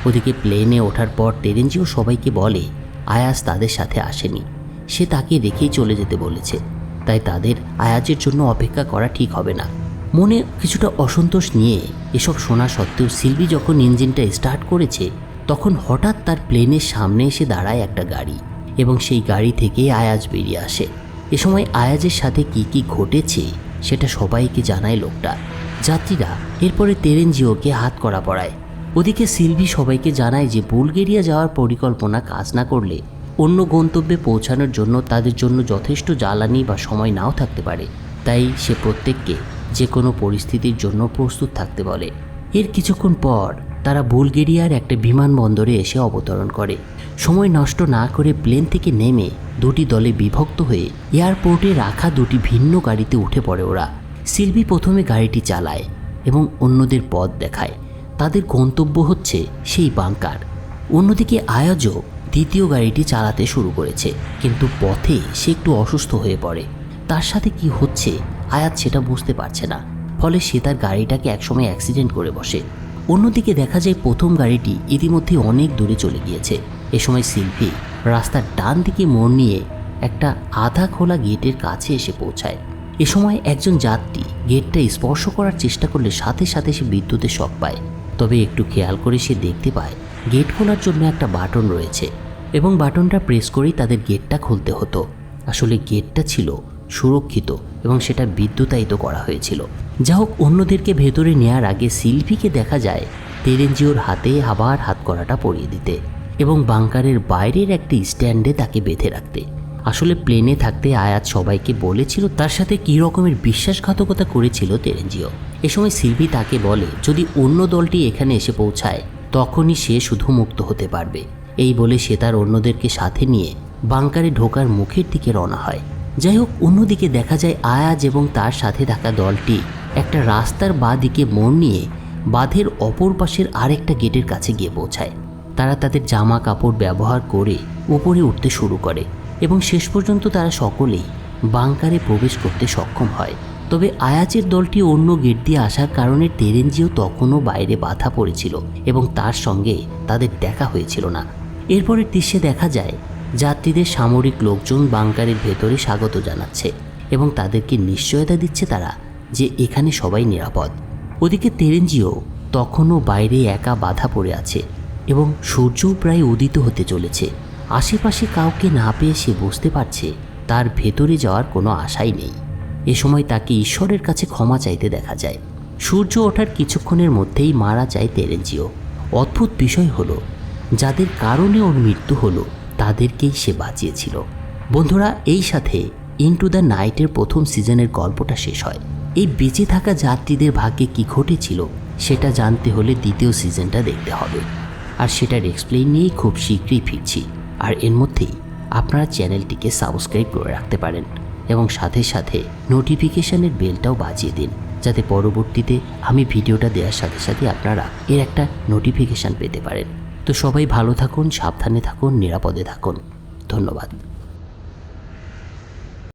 ওদিকে প্লেনে ওঠার পর তেরেঞ্জিও সবাইকে বলে আয়াজ তাদের সাথে আসেনি, সে তাকে রেখেই চলে যেতে বলেছে। তাই তাদের আয়াজের জন্য অপেক্ষা করা ঠিক হবে না। মনে কিছুটা অসন্তোষ নিয়ে এসব শোনা সত্ত্বেও সিলভি যখন ইঞ্জিনটা স্টার্ট করেছে তখন হঠাৎ তার প্লেনের সামনে এসে দাঁড়ায় একটা গাড়ি এবং সেই গাড়ি থেকে আয়াজ বেরিয়ে আসে। এ সময় আয়াজের সাথে কি ঘটেছে সেটা সবাইকে জানায় লোকটা। যাত্রীরা এরপরে তেরেঞ্জিওকে হাত করা পড়ায়। ওদিকে সিলভি সবাইকে জানায় যে বুলগেরিয়া যাওয়ার পরিকল্পনা কাজ না করলে অন্য গন্তব্যে পৌঁছানোর জন্য তাদের জন্য যথেষ্ট জ্বালানি বা সময় নাও থাকতে পারে। তাই সে প্রত্যেককে যে কোনো পরিস্থিতির জন্য প্রস্তুত থাকতে বলে। এর কিছুক্ষণ পর তারা বুলগেরিয়ার একটা বিমানবন্দরে এসে অবতরণ করে। সময় নষ্ট না করে প্লেন থেকে নেমে দুটি দলে বিভক্ত হয়ে এয়ারপোর্টে রাখা দুটি ভিন্ন গাড়িতে উঠে পড়ে ওরা। সিলভি প্রথমে গাড়িটি চালায় এবং অন্যদের পথ দেখায়। তাদের গন্তব্য হচ্ছে সেই বাংকার। অন্যদিকে আয়াজও দ্বিতীয় গাড়িটি চালাতে শুরু করেছে, কিন্তু পথে সে একটু অসুস্থ হয়ে পড়ে। তার সাথে কি হচ্ছে আয়াজ সেটা বুঝতে পারছে না, ফলে সে তার গাড়িটাকে একসময় অ্যাক্সিডেন্ট করে বসে। অন্যদিকে দেখা যায় প্রথম গাড়িটি ইতিমধ্যে অনেক দূরে চলে গিয়েছে। এ সময় সিলভি রাস্তার ডান দিকে মোড় নিয়ে একটা আধা খোলা গেটের কাছে এসে পৌঁছায়। এ সময় একজন যাত্রী গেটটা স্পর্শ করার চেষ্টা করলে সাথে সাথে সে বিদ্যুতের শক পায়। তবে একটু খেয়াল করে সে দেখতে পায় গেট খোলার জন্য একটা বাটন রয়েছে এবং বাটনটা প্রেস করেই তাদের গেটটা খুলতে হতো। আসলে গেটটা ছিল সুরক্ষিত এবং সেটা বিদ্যুতায়িত করা হয়েছিল। যা হোক, অন্যদেরকে ভেতরে নেয়ার আগে সিলভিকে দেখা যায় তেরেঞ্জিওর হাতে আবার হাত করাটা পরিয়ে দিতে এবং বাংকারের বাইরের একটি স্ট্যান্ডে তাকে বেঁধে রাখতে। আসলে প্লেনে থাকতে আয়াজ সবাইকে বলেছিল তার সাথে কী রকমের বিশ্বাসঘাতকতা করেছিল তেরেঞ্জিও। এ সময় সিলভি তাকে বলে যদি অন্য দলটি এখানে এসে পৌঁছায় তখনই সে শুধু মুক্ত হতে পারবে। এই বলে সে তার অন্যদেরকে সাথে নিয়ে বাংকারে ঢোকার মুখের দিকে রওনা হয়। যাই হোক, অন্যদিকে দেখা যায় আয়াজ এবং তার সাথে থাকা দলটি একটা রাস্তার বাঁ দিকে মোড় নিয়ে বাঁধের অপর পাশের আরেকটা গেটের কাছে গিয়ে পৌঁছায়। তারা তাদের জামা কাপড় ব্যবহার করে উপরে উঠতে শুরু করে এবং শেষ পর্যন্ত তারা সকলেই বাংকারে প্রবেশ করতে সক্ষম হয়। তবে আয়াজের দলটি অন্য গেট দিয়ে আসার কারণে তেরেঞ্জিও তখনও বাইরে বাধা পড়েছিল এবং তার সঙ্গে তাদের দেখা হয়েছিল না। এরপরের দৃশ্যে দেখা যায় যাত্রীদের সামরিক লোকজন বাংকারের ভেতরে স্বাগত জানাচ্ছে এবং তাদেরকে নিশ্চয়তা দিচ্ছে তারা যে এখানে সবাই নিরাপদ। ওদিকে তেরেঞ্জিও তখনও বাইরে একা বাধা পড়ে আছে এবং সূর্যও প্রায় উদিত হতে চলেছে। আশেপাশে কাউকে না পেয়ে সে বুঝতে পারছে তার ভেতরে যাওয়ার কোনো আশাই নেই। এ সময় তাকে ঈশ্বরের কাছে ক্ষমা চাইতে দেখা যায়। সূর্য ওঠার কিছুক্ষণের মধ্যেই মারা যায় তেরেঞ্জিও। অদ্ভুত বিষয় হলো যাদের কারণে ওর মৃত্যু হলো তাদেরকেই সে বাঁচিয়েছিল। বন্ধুরা, এই সাথে ইনটু দ্য নাইটের প্রথম সিজনের গল্পটা শেষ হয়। এই বেঁচে থাকা যাত্রীদের ভাগ্যে কী ঘটেছিল সেটা জানতে হলে দ্বিতীয় সিজনটা দেখতে হবে। আর সেটার এক্সপ্লেইন নিয়েই খুব শীঘ্রই ফিরছি। আর এর মধ্যেই আপনারা চ্যানেলটিকে সাবস্ক্রাইব করে রাখতে পারেন এবং সাথে সাথে নোটিফিকেশানের বেলটাও বাজিয়ে দিন, যাতে পরবর্তীতে আমি ভিডিওটা দেওয়ার সাথে সাথে আপনারা এর একটা নোটিফিকেশান পেতে পারেন। তো সবাই ভালো থাকুন, সাবধানে থাকুন, নিরাপদে থাকুন। ধন্যবাদ।